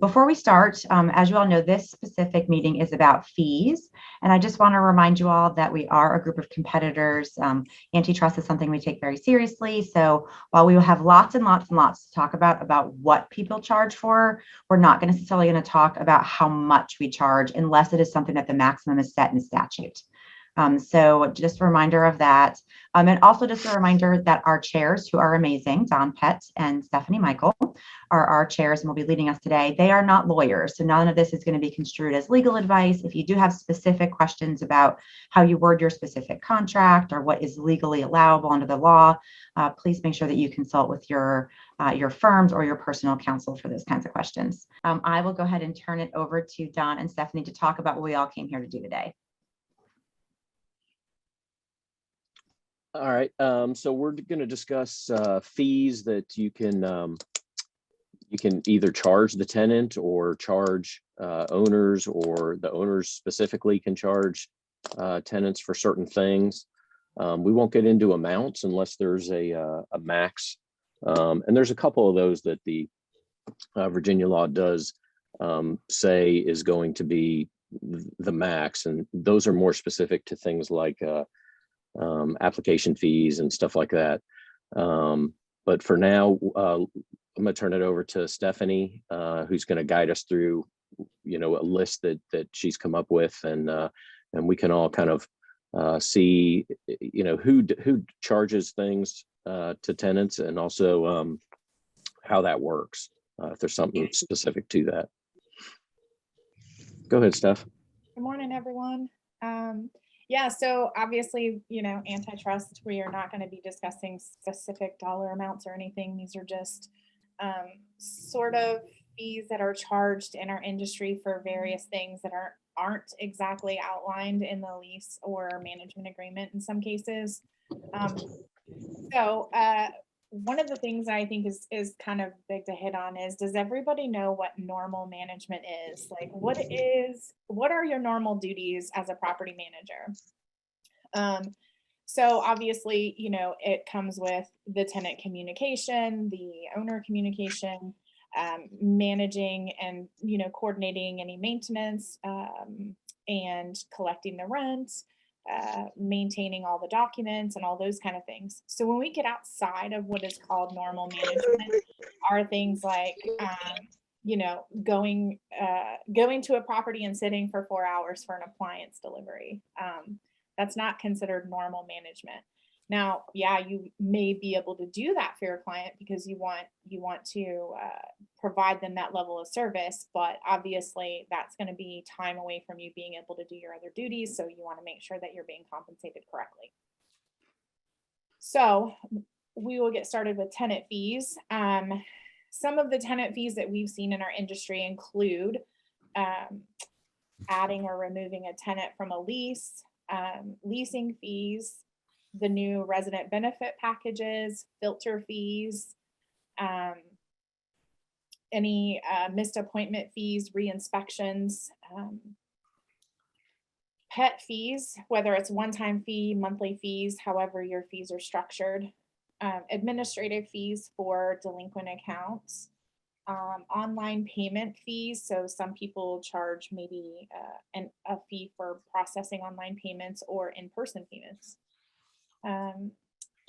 before we start, as you all know, this specific meeting is about fees. And I just want to remind you all that we are a group of competitors. Antitrust is something we take very seriously. So while we will have lots and lots and lots to talk about what people charge for, we're not necessarily going to talk about how much we charge unless it is something that the maximum is set in statute. So just a reminder of that. And also just a reminder that our chairs, who are amazing, Don Pett and Stephanie Michael, are our chairs and will be leading us today. They are not lawyers, so none of this is going to be construed as legal advice. If you do have specific questions about how you word your specific contract or what is legally allowable under the law, please make sure that you consult with your firms or your personal counsel for those kinds of questions. I will go ahead and turn it over to Don and Stephanie to talk about what we all came here to do today. All right, so we're going to discuss fees that you can either charge the tenant or charge owners, or the owners specifically can charge tenants for certain things. We won't get into amounts unless there's a max, and there's a couple of those that the Virginia law does say is going to be the max, and those are more specific to things like application fees and stuff like that. But for now, I'm going to turn it over to Stephanie, who's going to guide us through, a list that she's come up with, and we can all kind of see, who charges things to tenants, and also how that works, if there's something specific to that. Go ahead, Steph. Good morning, everyone. Yeah, so obviously, antitrust, we are not going to be discussing specific dollar amounts or anything. These are just sort of fees that are charged in our industry for various things that aren't exactly outlined in the lease or management agreement in some cases. One of the things that I think is kind of big to hit on is, does everybody know what normal management is? Like, what are your normal duties as a property manager? So obviously, it comes with the tenant communication, the owner communication, managing and, coordinating any maintenance, and collecting the rent, maintaining all the documents and all those kind of things. So when we get outside of what is called normal management, are things like, going to a property and sitting for 4 hours for an appliance delivery. That's not considered normal management. Now, yeah, you may be able to do that for your client because you want to provide them that level of service, but obviously that's going to be time away from you being able to do your other duties. So you want to make sure that you're being compensated correctly. So we will get started with tenant fees. Some of the tenant fees that we've seen in our industry include adding or removing a tenant from a lease, leasing fees, the new resident benefit packages, filter fees, any missed appointment fees, re-inspections, pet fees, whether it's one-time fee, monthly fees, however your fees are structured, administrative fees for delinquent accounts, online payment fees. So some people charge maybe a fee for processing online payments or in-person payments.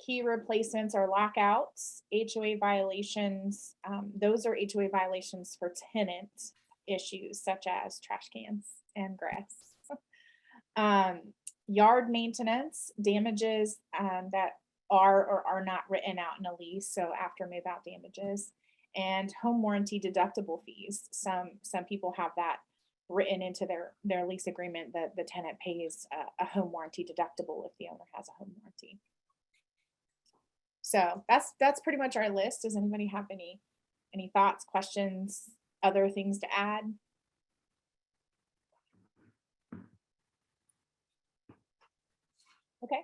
Key replacements or lockouts, HOA violations. Those are HOA violations for tenant issues such as trash cans and grass. Yard maintenance, damages that are or are not written out in a lease, so after move out damages, and home warranty deductible fees. Some people have that written into their lease agreement that the tenant pays a home warranty deductible if the owner has a home warranty. So that's pretty much our list. Does anybody have any thoughts, questions, other things to add? Okay,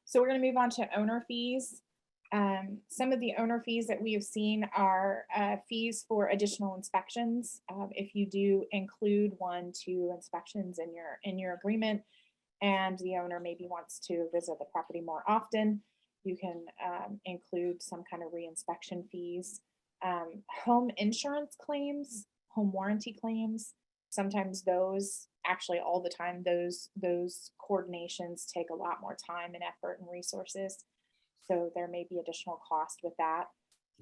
so we're going to move on to owner fees. Some of the owner fees that we have seen are fees for additional inspections. If you do include 1-2 inspections in your agreement, and the owner maybe wants to visit the property more often, you can include some kind of re-inspection fees. Home insurance claims, home warranty claims. Sometimes those, actually all the time, those coordinations take a lot more time and effort and resources. So there may be additional cost with that.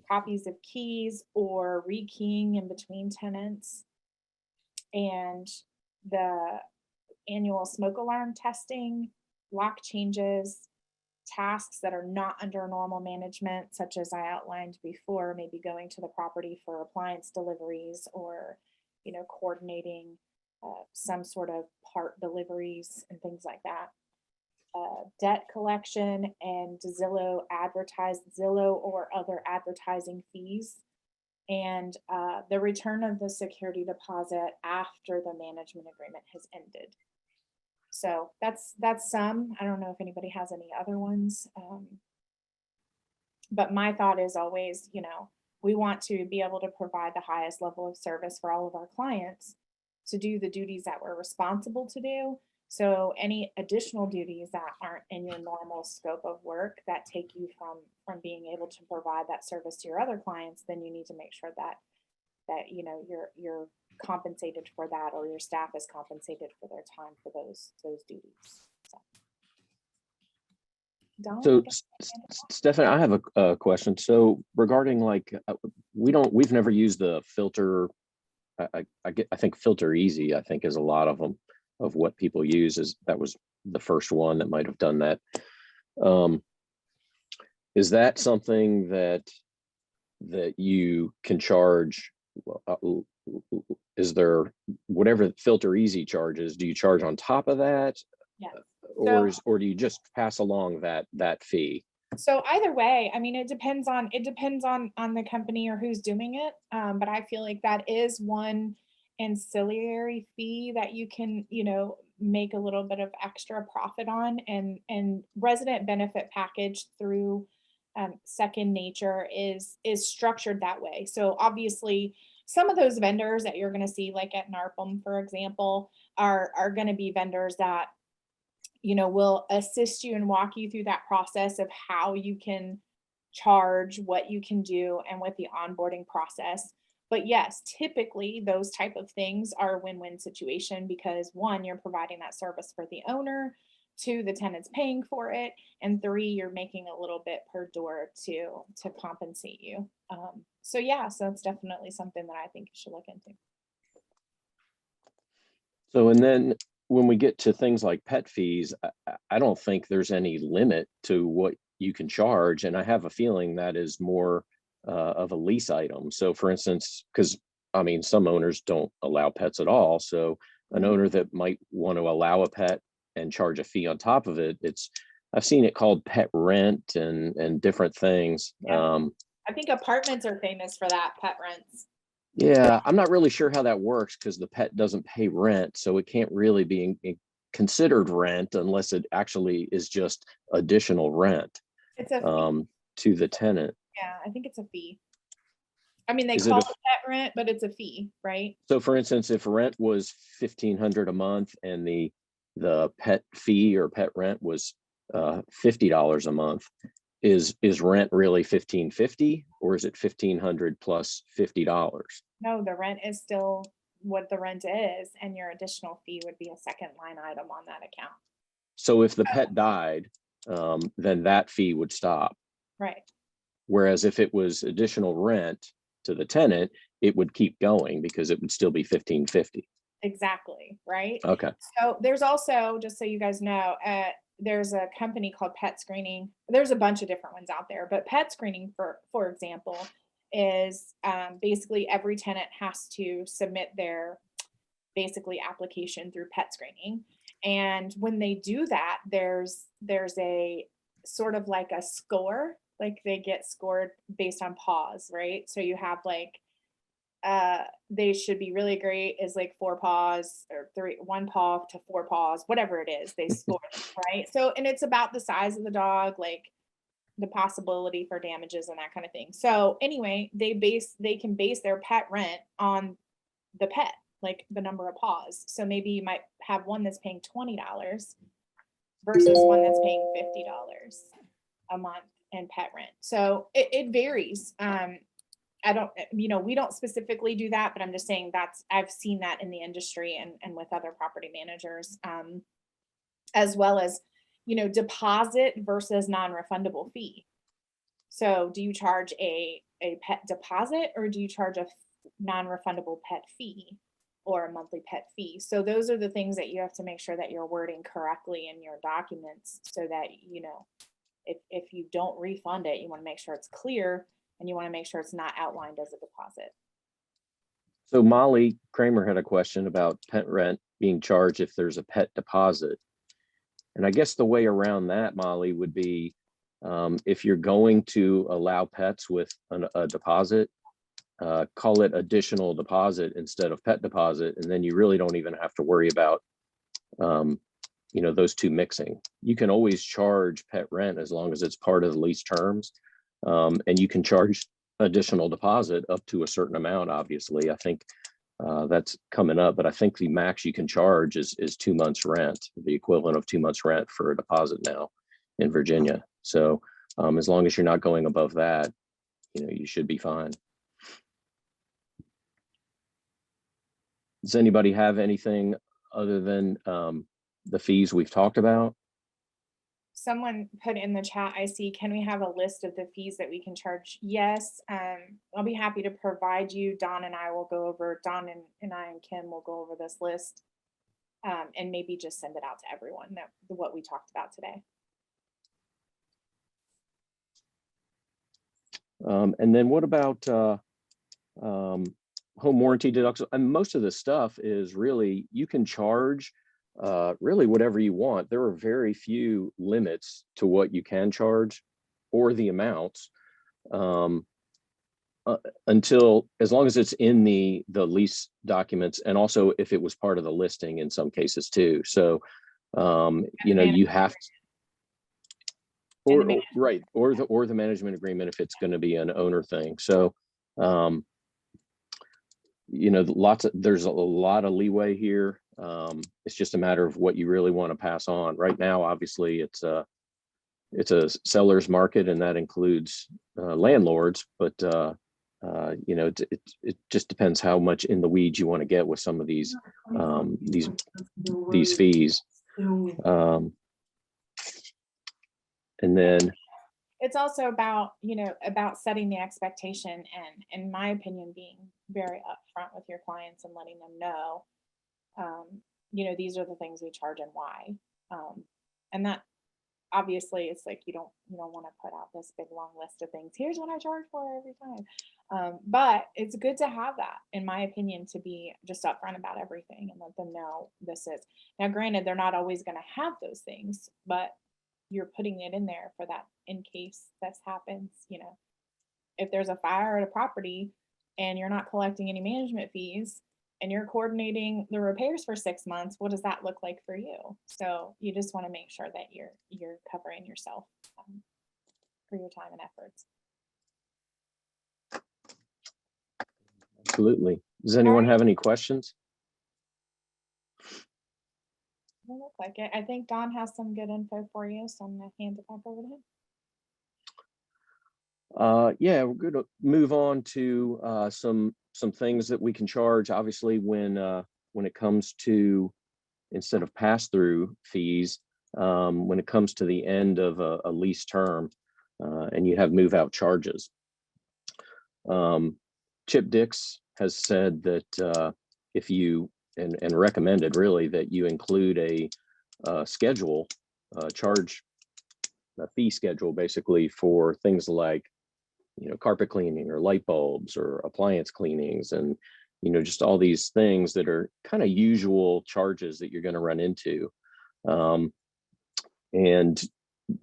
Copies of keys or rekeying in between tenants, and the annual smoke alarm testing, lock changes, tasks that are not under normal management, such as I outlined before, maybe going to the property for appliance deliveries, or, you know, coordinating some sort of part deliveries and things like that. Debt collection and Zillow or other advertising fees, and the return of the security deposit after the management agreement has ended. So that's some. I don't know if anybody has any other ones. But my thought is always, you know, we want to be able to provide the highest level of service for all of our clients, to do the duties that we're responsible to do. So any additional duties that aren't in your normal scope of work that take you from being able to provide that service to your other clients, then you need to make sure that you know you're compensated for that, or your staff is compensated for their time for those duties. So Stephanie, I have a question. So regarding, like, we've never used the filter. I think Filter Easy, I think, is a lot of them of what people use. That was the first one that might have done that. Is that something that you can charge? Is there, whatever Filter Easy charges, do you charge on top of that? Yes. Or do you just pass along that fee? So either way, I mean, it depends on the company or who's doing it. But I feel like that is one ancillary fee that you can, you know, make a little bit of extra profit on. And resident benefit package through Second Nature is structured that way. So obviously, some of those vendors that you're going to see, like at NARPM, for example, are going to be vendors that, you know, will assist you and walk you through that process of how you can charge, what you can do, and with the onboarding process. But yes, typically those type of things are a win-win situation, because one, you're providing that service for the owner, two, the tenant's paying for it, and three, you're making a little bit per door to compensate you. So yeah, so it's definitely something that I think you should look into. So, and then when we get to things like pet fees, I don't think there's any limit to what you can charge. And I have a feeling that is more of a lease item. So for instance, because I mean, some owners don't allow pets at all. So an owner that might want to allow a pet and charge a fee on top of it, I've seen it called pet rent and different things. Yeah. I think apartments are famous for that, pet rents. Yeah, I'm not really sure how that works, because the pet doesn't pay rent, so it can't really be considered rent unless it actually is just additional rent It's a fee. to the tenant. Yeah, I think it's a fee. I mean, they Is call it it pet rent, but it's a fee, right? So for instance, if rent was $1,500 a month and the pet fee or pet rent was $50 a month, is rent really $1,550, or is it $1,500 plus $50? No, the rent is still what the rent is, and your additional fee would be a second line item on that account. So if the pet died, then that fee would stop. Right. Whereas if it was additional rent to the tenant, it would keep going because it would still be $1,550. Exactly. Right. Okay. So there's also, just so you guys know, there's a company called Pet Screening. There's a bunch of different ones out there, but Pet Screening, for example, is basically every tenant has to submit their basically application through Pet Screening. And when they do that, there's a sort of like a score, like they get scored based on paws, right? So you have like, they should be really great is like 4 paws, or 1 paw to 4 paws, whatever it is, they score them, right? So, and it's about the size of the dog, like the possibility for damages and that kind of thing. So anyway, they can base their pet rent on the pet, like the number of paws. So maybe you might have one that's paying $20 versus one that's paying $50 a month in pet rent. So it varies. I don't, we don't specifically do that, but I'm just saying I've seen that in the industry and with other property managers, as well as, deposit versus non-refundable fee. So do you charge a pet deposit, or do you charge a non-refundable pet fee or a monthly pet fee? So those are the things that you have to make sure that you're wording correctly in your documents, so that, if you don't refund it, you want to make sure it's clear, and you want to make sure it's not outlined as a deposit. So Molly Kramer had a question about pet rent being charged if there's a pet deposit. And I guess the way around that, Molly, would be if you're going to allow pets with a deposit, call it additional deposit instead of pet deposit. And then you really don't even have to worry about, those two mixing. You can always charge pet rent as long as it's part of the lease terms. And you can charge additional deposit up to a certain amount, obviously. I think that's coming up, but I think the max you can charge is 2 months rent, the equivalent of 2 months rent for a deposit now in Virginia. So as long as you're not going above that, you should be fine. Does anybody have anything other than the fees we've talked about? Someone put in the chat, I see, can we have a list of the fees that we can charge? Yes, I'll be happy to provide you. Don and I will go over, Don and I and Kim will go over this list, and maybe just send it out to everyone, what we talked about today. And then what about home warranty deduction? And most of the stuff is really, you can charge really whatever you want. There are very few limits to what you can charge or the amounts until, as long as it's in the lease documents, and also if it was part of the listing in some cases too. So you have to, right, or the management agreement if it's going to be an owner thing. So there's a lot of leeway here. It's just a matter of what you really want to pass on. Right now, obviously, it's a seller's market, and that includes landlords. But it just depends how much in the weeds you want to get with some of these fees. And then it's also about, about setting the expectation, and in my opinion, being very upfront with your clients and letting them know, these are the things we charge and why. And that, obviously, it's like you don't want to put out this big long list of things. Here's what I charge for every time. But it's good to have that, in my opinion, to be just upfront about everything and let them know this is. Now, granted, they're not always going to have those things, but you're putting it in there for that in case this happens. If there's a fire at a property and you're not collecting any management fees and you're coordinating the repairs for 6 months, what does that look like for you? So you just want to make sure that you're covering yourself for your time and efforts. Absolutely. Does anyone have any questions? Doesn't look like it. I think Don has some good info for you, so I'm going to hand it back over to him. Yeah, we're going to move on to some things that we can charge. Obviously, when it comes to, instead of pass-through fees, when it comes to the end of a lease term, and you have move-out charges. Chip Dix has said that if you and recommended really that you include a schedule, a fee schedule, basically for things like carpet cleaning or light bulbs or appliance cleanings, and just all these things that are kind of usual charges that you're going to run into. And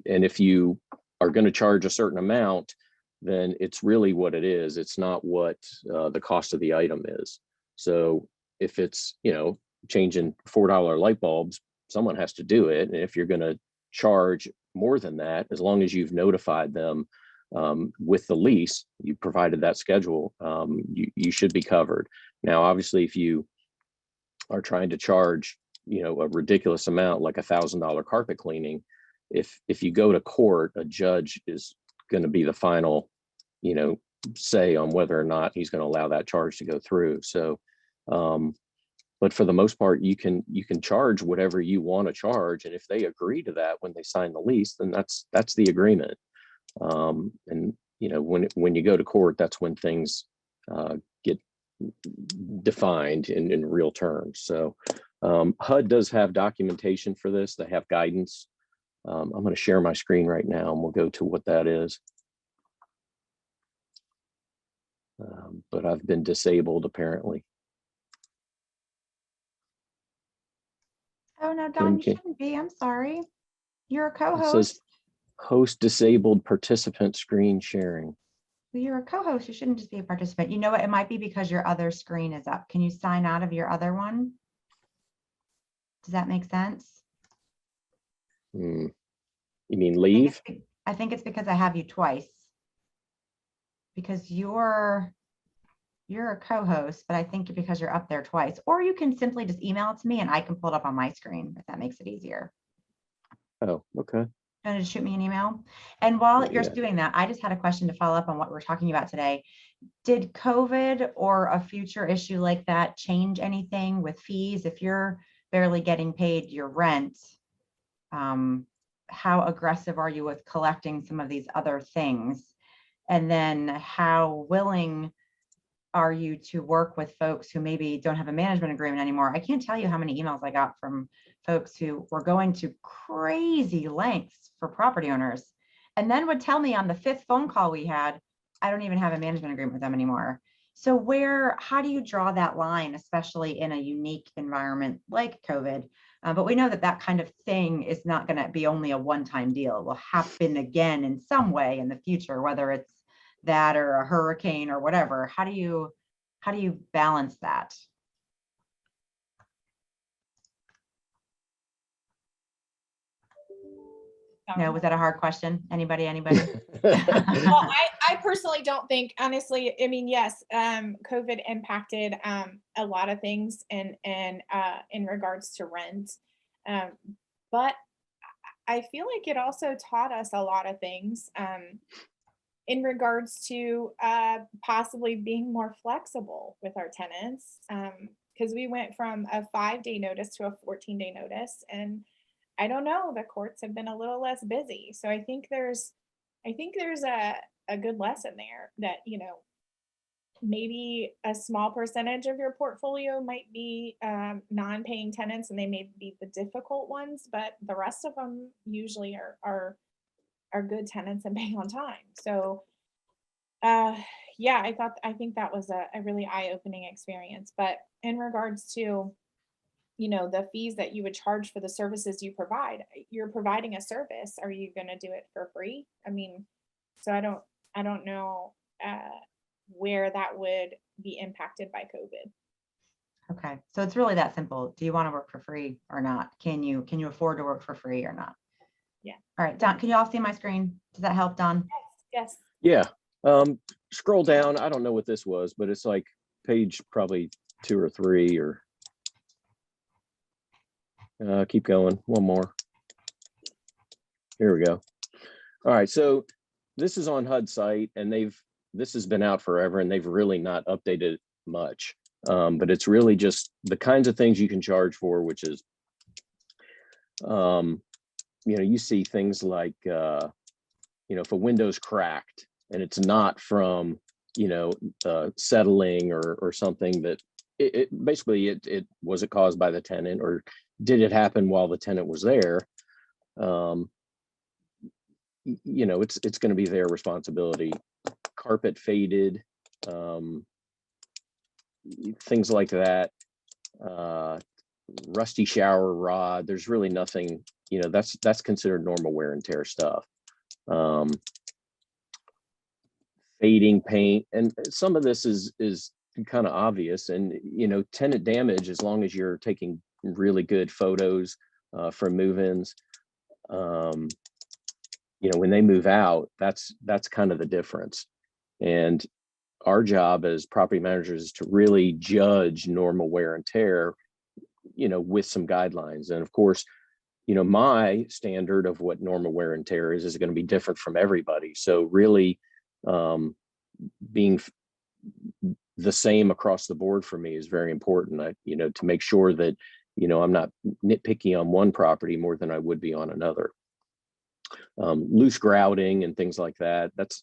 if you are going to charge a certain amount, then it's really what it is. It's not what the cost of the item is. So if it's changing $4 light bulbs, someone has to do it. And if you're going to charge more than that, as long as you've notified them with the lease, you provided that schedule, you should be covered. Now, obviously, if you are trying to charge a ridiculous amount, like $1,000 carpet cleaning, if you go to court, a judge is going to be the final say on whether or not he's going to allow that charge to go through. So, but for the most part, you can charge whatever you want to charge, and if they agree to that when they sign the lease, then that's the agreement. And when you go to court, that's when things get defined in real terms. So HUD does have documentation for this. They have guidance. I'm going to share my screen right now, and we'll go to what that is. But I've been disabled apparently. Oh no, Don, you shouldn't be. I'm sorry. You're a It co-host. says host disabled participant screen sharing. Well, you're a co-host. You shouldn't just be a participant. You know what? It might be because your other screen is up. Can you sign out of your other one? Does that make sense? You mean leave? I think it's because I have you twice. Because you're a co-host, but I think because you're up there twice. Or you can simply just email it to me and I can pull it up on my screen if that makes it easier. Oh, okay. To shoot me an email. And while you're Yeah. doing that, I just had a question to follow up on what we're talking about today. Did COVID or a future issue like that change anything with fees? If you're barely getting paid your rent, how aggressive are you with collecting some of these other things? And then how willing are you to work with folks who maybe don't have a management agreement anymore? I can't tell you how many emails I got from folks who were going to crazy lengths for property owners and then would tell me on the 5th phone call we had, I don't even have a management agreement with them anymore. So how do you draw that line, especially in a unique environment like COVID? But we know that kind of thing is not going to be only a one-time deal. It will happen again in some way in the future, whether it's that or a hurricane or whatever. How do you balance that? No, was that a hard question? Anybody? Well, I personally don't think, honestly, I mean, yes, COVID impacted a lot of things in regards to rent. But I feel like it also taught us a lot of things in regards to possibly being more flexible with our tenants. Because we went from a 5-day notice to a 14-day notice, and I don't know, the courts have been a little less busy. So I think there's a good lesson there that, maybe a small percentage of your portfolio might be non-paying tenants, and they may be the difficult ones, but the rest of them usually are good tenants and pay on time. So yeah, I think that was a really eye-opening experience. But in regards to the fees that you would charge for the services you provide, you're providing a service. Are you going to do it for free? I mean, so I don't know where that would be impacted by COVID. Okay, so it's really that simple. Do you want to work for free or not? Can you afford to work for free or not? Yeah. All right, Don, can you all see my screen? Does that help, Don? Yes. Yeah. Scroll down. I don't know what this was, but it's like page probably 2 or 3 or keep going. One more. Here we go. All right. So this is on HUD site, and this has been out forever, and they've really not updated much. But it's really just the kinds of things you can charge for, which is, you see things like, if a window's cracked and it's not from, settling or something, that it basically was it caused by the tenant, or did it happen while the tenant was there? It's going to be their responsibility. Carpet faded, things like that. Rusty shower rod. There's really nothing, that's considered normal wear and tear stuff. Fading paint, and some of this is kind of obvious. And tenant damage, as long as you're taking really good photos from move-ins, when they move out, that's kind of the difference. And our job as property managers is to really judge normal wear and tear, with some guidelines. And of course, my standard of what normal wear and tear is going to be different from everybody. So really, being the same across the board for me is very important. To make sure that, I'm not nitpicky on one property more than I would be on another. Loose grouting and things like that. That's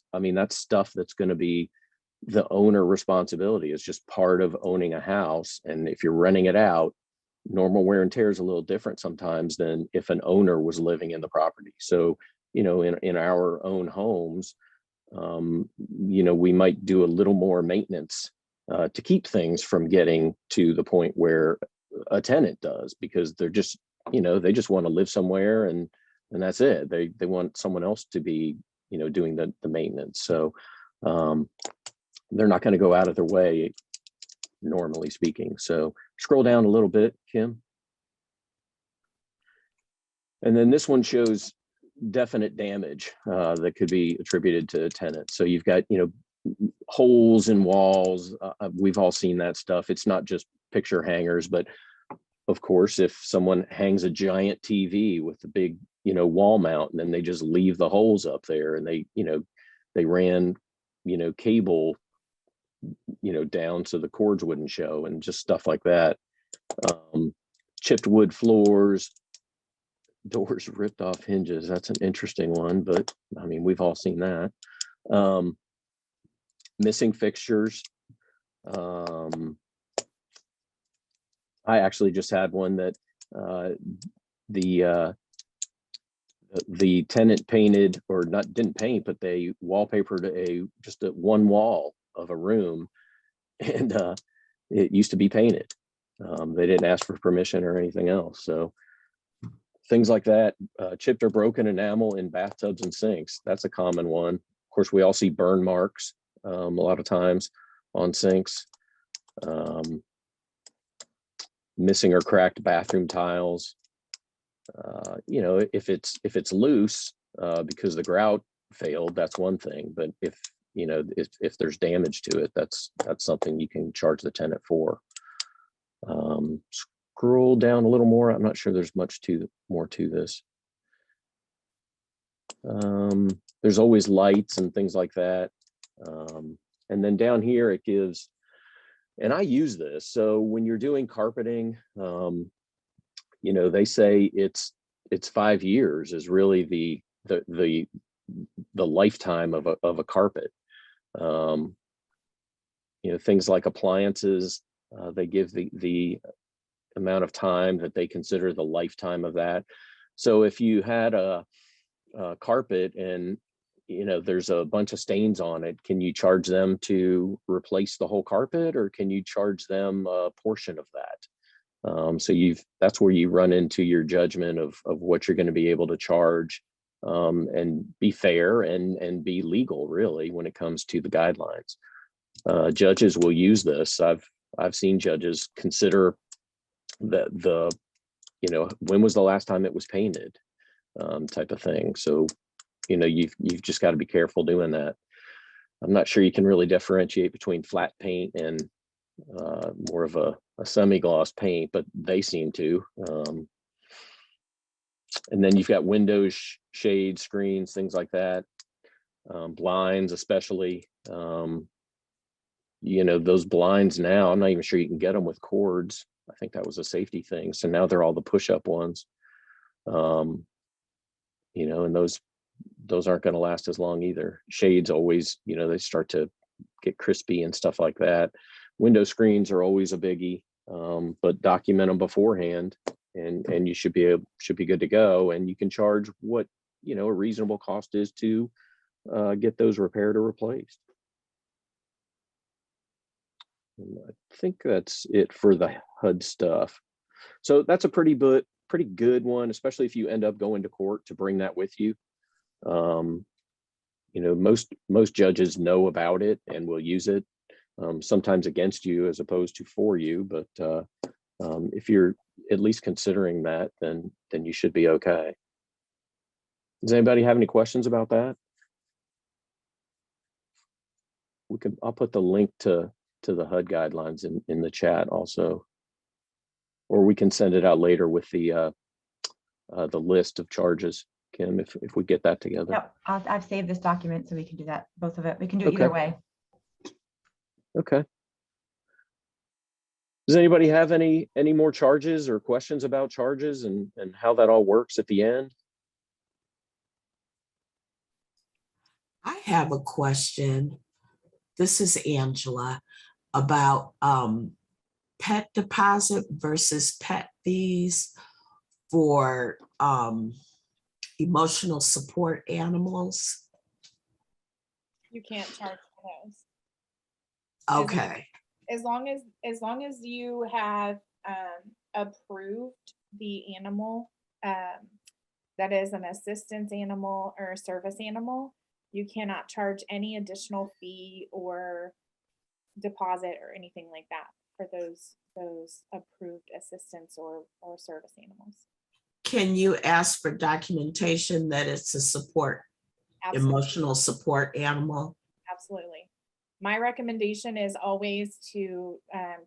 stuff that's going to be the owner responsibility. It's just part of owning a house. And if you're renting it out, normal wear and tear is a little different sometimes than if an owner was living in the property. So, in our own homes, we might do a little more maintenance to keep things from getting to the point where a tenant does, because they're just, they just want to live somewhere and that's it. They want someone else to be, doing the maintenance. So they're not going to go out of their way, normally speaking. So scroll down a little bit, Kim. And then this one shows definite damage that could be attributed to a tenant. So you've got, holes in walls. We've all seen that stuff. It's not just picture hangers, but of course, if someone hangs a giant TV with the big, wall mount, and then they just leave the holes up there, and they ran, cable, down so the cords wouldn't show, and just stuff like that. Chipped wood floors, doors ripped off hinges. That's an interesting one, but we've all seen that. Missing fixtures. I actually just had one that the tenant painted, or didn't paint, but they wallpapered just one wall of a room, and it used to be painted. They didn't ask for permission or anything else. So things like that. Chipped or broken enamel in bathtubs and sinks. That's a common one. Of course, we all see burn marks a lot of times on sinks. Missing or cracked bathroom tiles. If it's loose because the grout failed, that's one thing. But if there's damage to it, that's something you can charge the tenant for. Scroll down a little more. I'm not sure there's much more to this. There's always lights and things like that. And then down here it gives, and I use this. So when you're doing carpeting, they say it's 5 years is really the lifetime of a carpet. Things like appliances, they give the amount of time that they consider the lifetime of that. So if you had a carpet and there's a bunch of stains on it, can you charge them to replace the whole carpet, or can you charge them a portion of that? So that's where you run into your judgment of what you're going to be able to charge, and be fair and be legal, really, when it comes to the guidelines. Judges will use this. I've seen judges consider that when was the last time it was painted, type of thing. So you've just got to be careful doing that. I'm not sure you can really differentiate between flat paint and more of a semi-gloss paint, but they seem to. And then you've got windows, shades, screens, things like that. Blinds, especially. Those blinds now, I'm not even sure you can get them with cords. I think that was a safety thing. So now they're all the push-up ones. And those aren't going to last as long either. Shades always, they start to get crispy and stuff like that. Window screens are always a biggie, but document them beforehand, and you should be good to go. And you can charge what a reasonable cost is to get those repaired or replaced. And I think that's it for the HUD stuff. So that's a pretty good one, especially if you end up going to court, to bring that with you. Most judges know about it and will use it, sometimes against you as opposed to for you. But if you're at least considering that, then you should be okay. Does anybody have any questions about that? I'll put the link to the HUD guidelines in the chat also, or we can send it out later with the list of charges, Kim, if we get that together. Yep, I've saved this document so we can do that, both of it. We can do it either way. Okay. Does anybody have any more charges or questions about charges and how that all works at the end? I have a question. This is Angela about pet deposit versus pet fees for emotional support animals. You can't charge for those. Okay. As long as you have approved the animal that is an assistance animal or a service animal, you cannot charge any additional fee or deposit or anything like that for those approved assistance or service animals. Can you ask for documentation that it's a support, Absolutely. emotional support animal? Absolutely. My recommendation is always to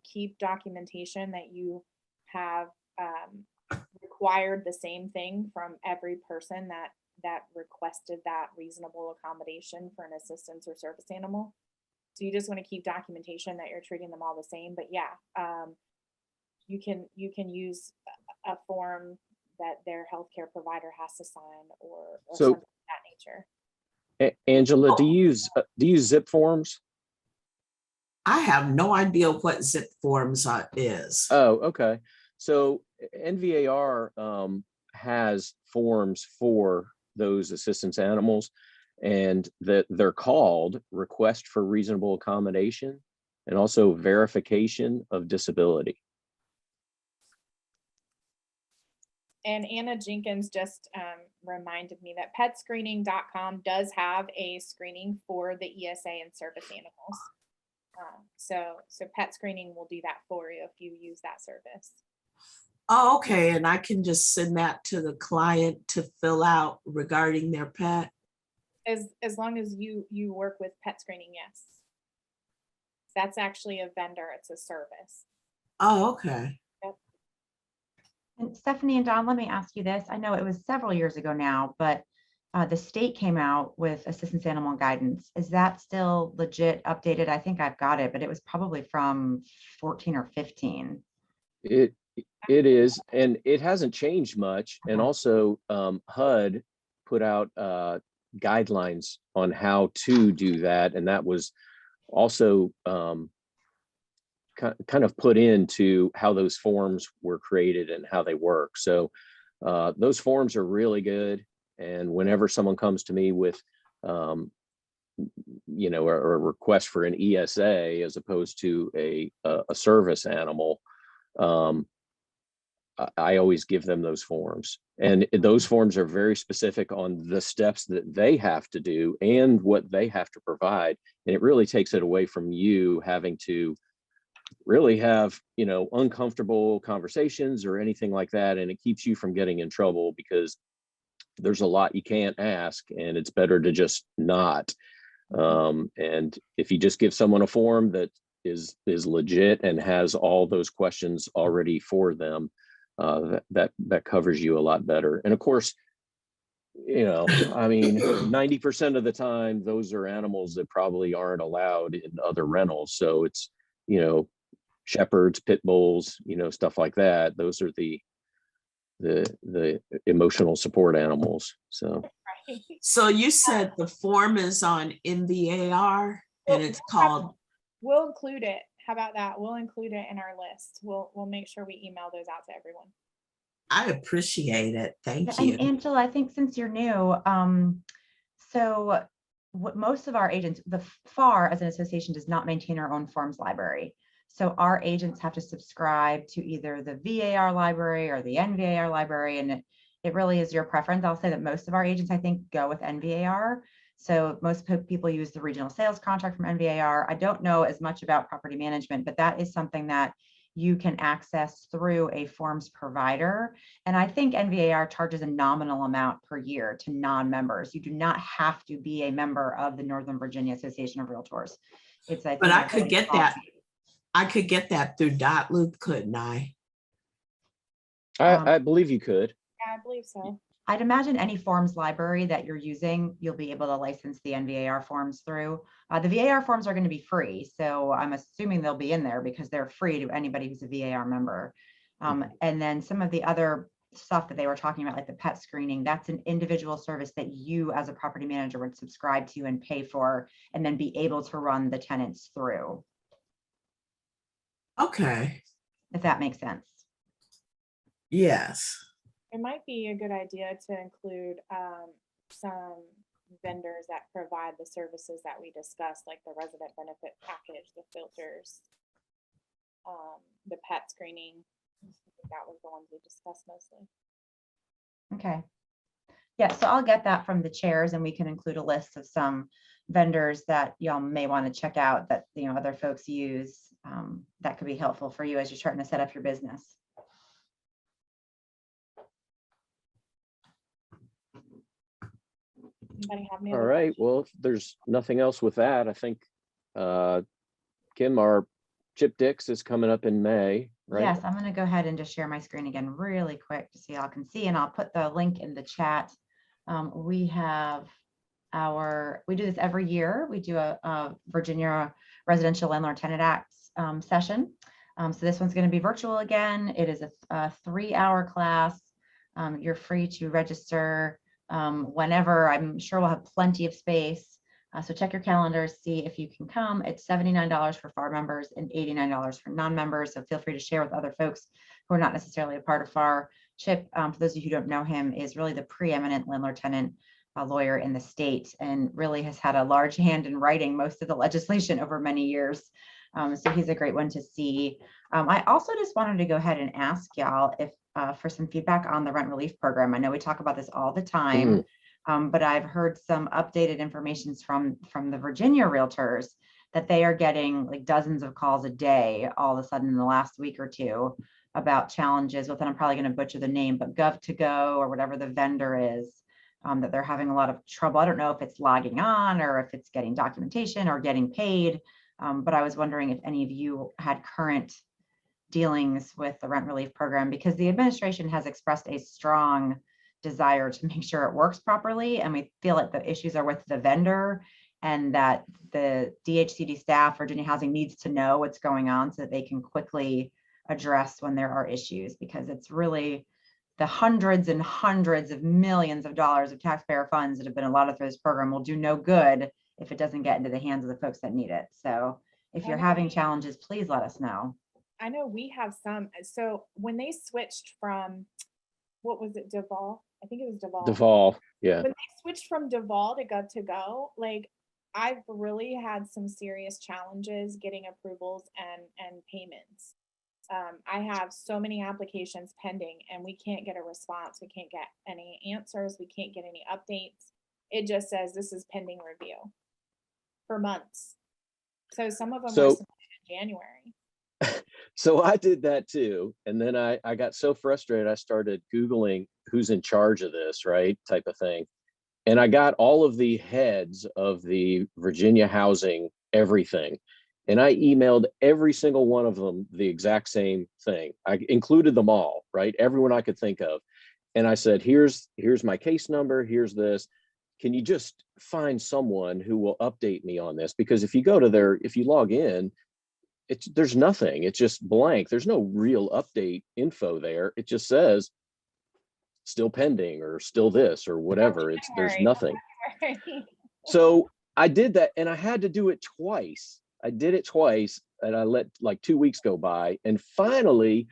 keep documentation that you have required the same thing from every person that requested that reasonable accommodation for an assistance or service animal. So you just want to keep documentation that you're treating them all the same. But yeah, you can use a form that their healthcare provider has to sign or So, something of that nature. Angela, do you use zip forms? I have no idea what zip forms is. Oh, okay. So NVAR has forms for those assistance animals, and that they're called request for reasonable accommodation and also verification of disability. And Anna Jenkins just reminded me that petscreening.com does have a screening for the ESA and service animals. So pet screening will do that for you if you use that service. Oh, okay, and I can just send that to the client to fill out regarding their pet? As long as you work with pet screening, yes. That's actually a vendor, it's a service. Oh, okay. And Stephanie and Don, let me ask you this. I know it was several years ago now, but the state came out with assistance animal guidance. Is that still legit updated? I think I've got it, but it was probably from 14 or 15. It is, and it hasn't changed much. And also HUD put out guidelines on how to do that, and that was also kind of put into how those forms were created and how they work. So those forms are really good. And whenever someone comes to me with, a request for an ESA as opposed to a service animal, I always give them those forms. And those forms are very specific on the steps that they have to do and what they have to provide. And it really takes it away from you having to really have, uncomfortable conversations or anything like that. And it keeps you from getting in trouble because there's a lot you can't ask, and it's better to just not. And if you just give someone a form that is legit and has all those questions already for them, that covers you a lot better. And of course, 90% of the time, those are animals that probably aren't allowed in other rentals. So it's, shepherds, pit bulls, stuff like that. Those are the emotional support animals. So So you said the form is on NVAR and it's called. We'll include it. How about that? We'll include it in our list. We'll make sure we email those out to everyone. I appreciate it. Thank And you. Angela, I think since you're new, so what most of our agents, the FAAR as an association does not maintain our own forms library. So our agents have to subscribe to either the VAR library or the NVAR library, and it really is your preference. I'll say that most of our agents, I think, go with NVAR. So most people use the regional sales contract from NVAR. I don't know as much about property management, but that is something that you can access through a forms provider. And I think NVAR charges a nominal amount per year to non-members. You do not have to be a member of the Northern Virginia Association of Realtors. But I could get that. I could get that through Dotloop, couldn't I? I believe you could. Yeah, I believe so. I'd imagine any forms library that you're using, you'll be able to license the NVAR forms through. The VAR forms are going to be free, so I'm assuming they'll be in there because they're free to anybody who's a VAR member. And then some of the other stuff that they were talking about, like the pet screening, that's an individual service that you as a property manager would subscribe to and pay for, and then be able to run the tenants through, Okay, if that makes sense. yes. It might be a good idea to include some vendors that provide the services that we discussed, like the resident benefit package, the filters, the pet screening. I think that was the ones we discussed mostly. Okay. Yeah, so I'll get that from the chairs, and we can include a list of some vendors that y'all may want to check out that other folks use. That could be helpful for you as you're starting to set up your business. Anybody have any All other right. Well, if there's nothing else with that, I think, Kim, our Chip Dix is coming up in May, right? Yes, I'm going to go ahead and just share my screen again really quick to see y'all can see, and I'll put the link in the chat. We do this every year. We do a Virginia Residential Landlord Tenant Act session. So this one's going to be virtual again. It is a 3-hour class. You're free to register whenever. I'm sure we'll have plenty of space. So check your calendars, see if you can come. It's $79 for FAAR members and $89 for non-members. So feel free to share with other folks who are not necessarily a part of FAAR. Chip, for those of you who don't know him, is really the preeminent landlord-tenant lawyer in the state, and really has had a large hand in writing most of the legislation over many years. So he's a great one to see. I also just wanted to go ahead and ask y'all if for some feedback on the rent relief program. I know we talk about this all the time, but I've heard some updated information from the Virginia realtors that they are getting like dozens of calls a day all of a sudden in the last week or two about challenges with, and I'm probably going to butcher the name, but Gov2Go or whatever the vendor is, that they're having a lot of trouble. I don't know if it's logging on or if it's getting documentation or getting paid, but I was wondering if any of you had current dealings with the rent relief program, because the administration has expressed a strong desire to make sure it works properly, and we feel like the issues are with the vendor, and that the DHCD staff, Virginia Housing, needs to know what's going on so that they can quickly address when there are issues, because it's really the hundreds and hundreds of millions of dollars of taxpayer funds that have been allotted for this program will do no good if it doesn't get into the hands of the folks that need it. So if you're having challenges, please let us know. I know we have some. So when they switched from, what was it, Duval? I think it was Duval. Duval, yeah. When they switched from Duval to Gov2Go, like I've really had some serious challenges getting approvals and payments. I have so many applications pending and we can't get a response. We can't get any answers. We can't get any updates. It just says this is pending review for months. So some of them were submitted in January. So I did that too. And then I got so frustrated, I started Googling who's in charge of this, right? Type of thing. And I got all of the heads of the Virginia Housing, everything. And I emailed every single one of them the exact same thing. I included them all, right? Everyone I could think of. And I said, here's my case number, here's this. Can you just find someone who will update me on this? Because if you go to if you log in, there's nothing. It's just blank. There's no real update info there. It just says still pending or still this or whatever. There's nothing. So I did that, and I had to do it twice. I did it twice, and I let like 2 weeks go by, and finally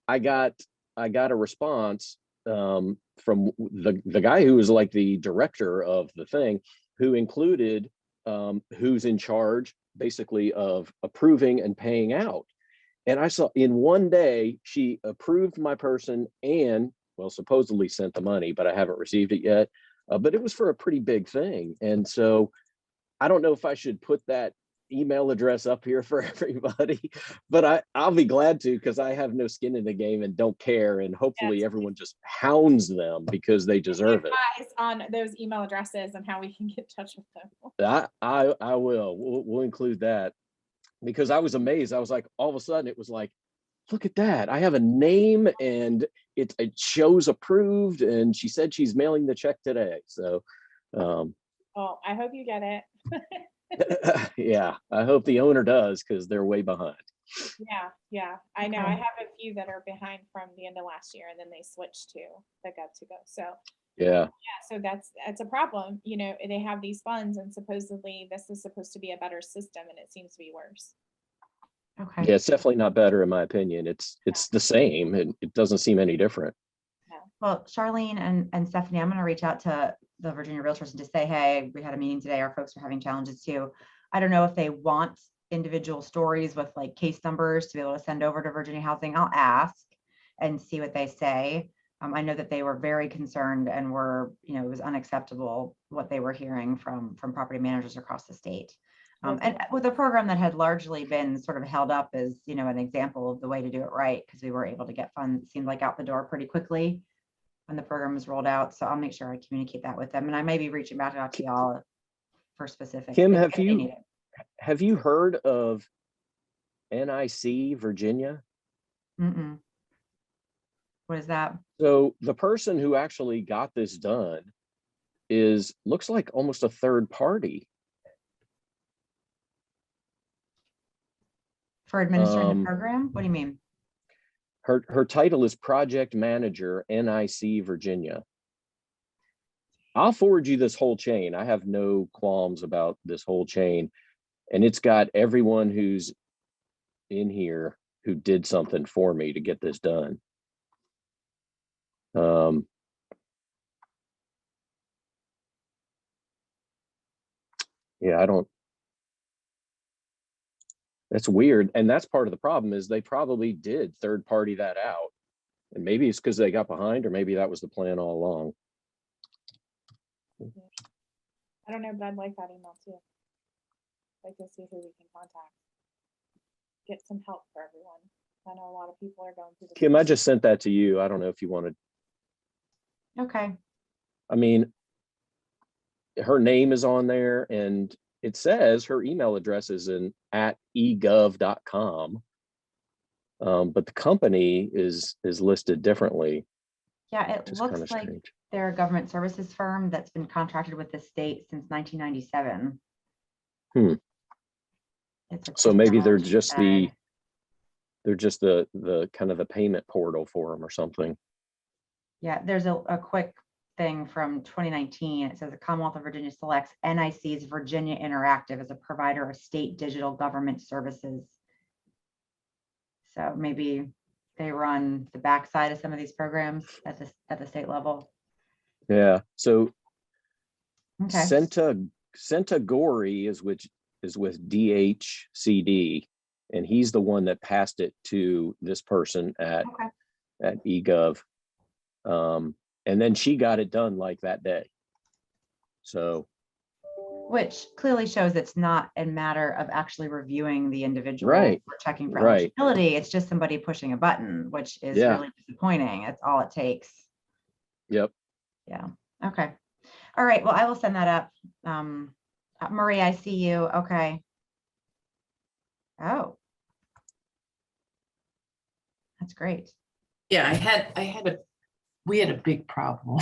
I got a response from the guy who was like the director of the thing, who included who's in charge basically of approving and paying out. And I saw in one day she approved my person and, well, supposedly sent the money, but I haven't received it yet. But it was for a pretty big thing. And so I don't know if I should put that email address up here for everybody, but I'll be glad to, because I have no skin in the game and don't care. And hopefully everyone just hounds them because they deserve it. On those email addresses and how we can get in touch with them. I will. We'll include that, because I was amazed. I was like, all of a sudden it was like look at that. I have a name and it shows approved, and she said she's mailing the check today. So, Oh, I hope you get it. yeah, I hope the owner does, because they're way behind. Yeah, I know. I Okay. have a few that are behind from the end of last year, and then they switched to the Gov2Go. So Yeah. so that's a problem. You know, they have these funds, and supposedly this is supposed to be a better system, and it seems to be worse. Okay. Yeah, it's definitely not better in my opinion. It's the same. It doesn't seem any different. Well, Charlene and Stephanie, I'm going to reach out to the Virginia Realtors and just say, hey, we had a meeting today. Our folks are having challenges too. I don't know if they want individual stories with like case numbers to be able to send over to Virginia Housing. I'll ask and see what they say. I know that they were very concerned and were, you know, it was unacceptable what they were hearing from property managers across the state. And with a program that had largely been sort of held up as, you know, an example of the way to do it right, because we were able to get funds, it seemed like, out the door pretty quickly when the program was rolled out. So I'll make sure I communicate that with them. And I may be reaching back out to y'all for specifics. Kim, if they need it. have you heard of NIC Virginia? Mm-mm. What is that? So the person who actually got this done looks like almost a third party. For administering the program? What do you mean? Her title is Project Manager, NIC Virginia. I'll forward you this whole chain. I have no qualms about this whole chain. And it's got everyone who's in here who did something for me to get this done. Yeah, that's weird. And that's part of the problem, is they probably did third party that out. And maybe it's because they got behind, or maybe that was the plan all along. I don't know, but I'd like that email too. I'd like to see who we can contact. Get some help for everyone. I know a lot of people are going through this. Kim, I just sent that to you. I don't know if you wanted. Okay. I mean, her name is on there, and it says her email address is at egov.com. But the company is listed differently. Yeah, it looks like strange. they're a government services firm that's been contracted with the state since 1997. So maybe they're just the kind of the payment portal for them or something. Yeah, there's a quick thing from 2019. It says the Commonwealth of Virginia selects NIC's Virginia Interactive as a provider of state digital government services. So maybe they run the backside of some of these programs at the state level. Yeah. So Okay. Senta Gori is with DHCD, and he's the one that passed it to this person at eGov. And then she got it done like that day. So, which clearly shows it's not a matter of actually reviewing the individual right, or checking for right. eligibility. It's just somebody pushing a button, which is really disappointing. That's all it takes. Yep. Yeah. Okay. All right. Well, I will send that up. Marie, I see you. Okay. Oh, that's great. Yeah, we had a big problem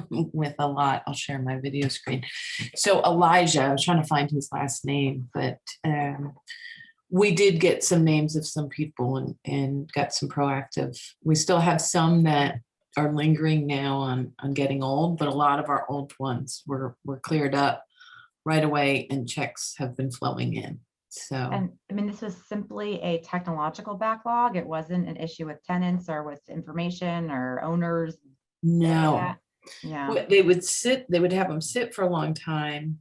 with a lot. I'll share my video screen. So Elijah, I was trying to find his last name, but we did get some names of some people and got some proactive. We still have some that are lingering now on getting old, but a lot of our old ones were cleared up right away, and checks have been flowing in. So, and I mean, this was simply a technological backlog. It wasn't an issue with tenants or with information or owners. no. Yeah. They would have them sit for a long time.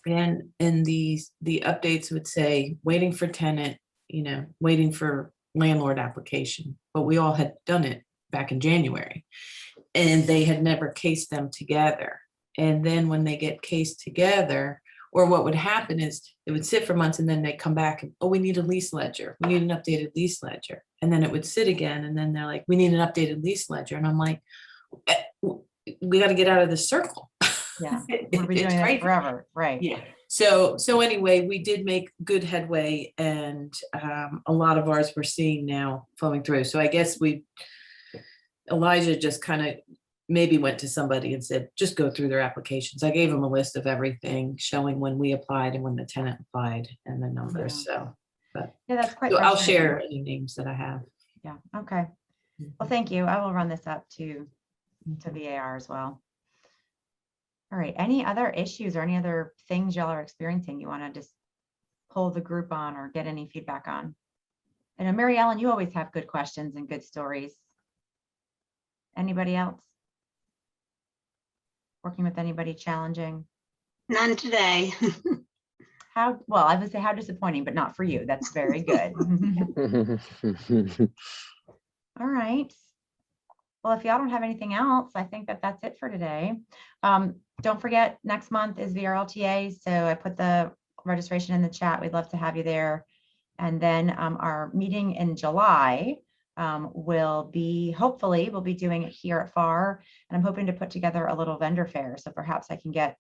And the updates would say, waiting for tenant, waiting for landlord application. But we all had done it back in January, and they had never cased them together. And then when they get cased together, or what would happen is it would sit for months, and then they come back and, oh, we need a lease ledger. We need an updated lease ledger. And then it would sit again. And then they're like, we need an updated lease ledger. And I'm like, we got to get out of this circle. Yeah. We'll be doing that forever. Right. Yeah. So anyway, we did make good headway, and a lot of ours we're seeing now flowing through. So I guess Elijah just kind of maybe went to somebody and said, just go through their applications. I gave him a list of everything showing when we applied and when the tenant applied and the numbers. So, but Yeah, that's quite so I'll frustrating. share any names that I have. Yeah, okay. Well, thank you. I will run this up to VAR as well. All right, any other issues or any other things y'all are experiencing you want to just pull the group on or get any feedback on? I know, Mary Ellen, you always have good questions and good stories. Anybody else? Working with anybody challenging? None today. Well, I would say how disappointing, but not for you. That's very good. All right. Well, if y'all don't have anything else, I think that that's it for today. Don't forget, next month is VRLTA. So I put the registration in the chat. We'd love to have you there. And then our meeting in July hopefully we'll be doing it here at FAAR. And I'm hoping to put together a little vendor fair. So perhaps I can get,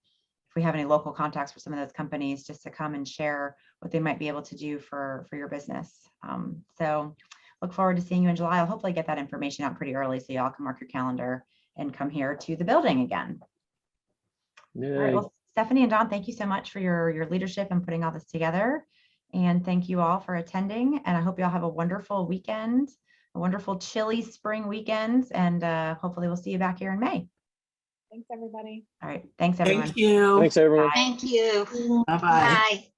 if we have any local contacts for some of those companies, just to come and share what they might be able to do for your business. So look forward to seeing you in July. I'll hopefully get that information out pretty early so y'all can mark your calendar and come here to the building again. All right, well, Stephanie and Don, thank you so much for your leadership and putting all this together. And thank you all for attending. And I hope you all have a wonderful weekend, a wonderful chilly spring weekend. And hopefully we'll see you back here in May. Thanks, everybody. All right, thanks everyone. Thank you. Thanks, everyone. Thank you. Bye-bye. Bye.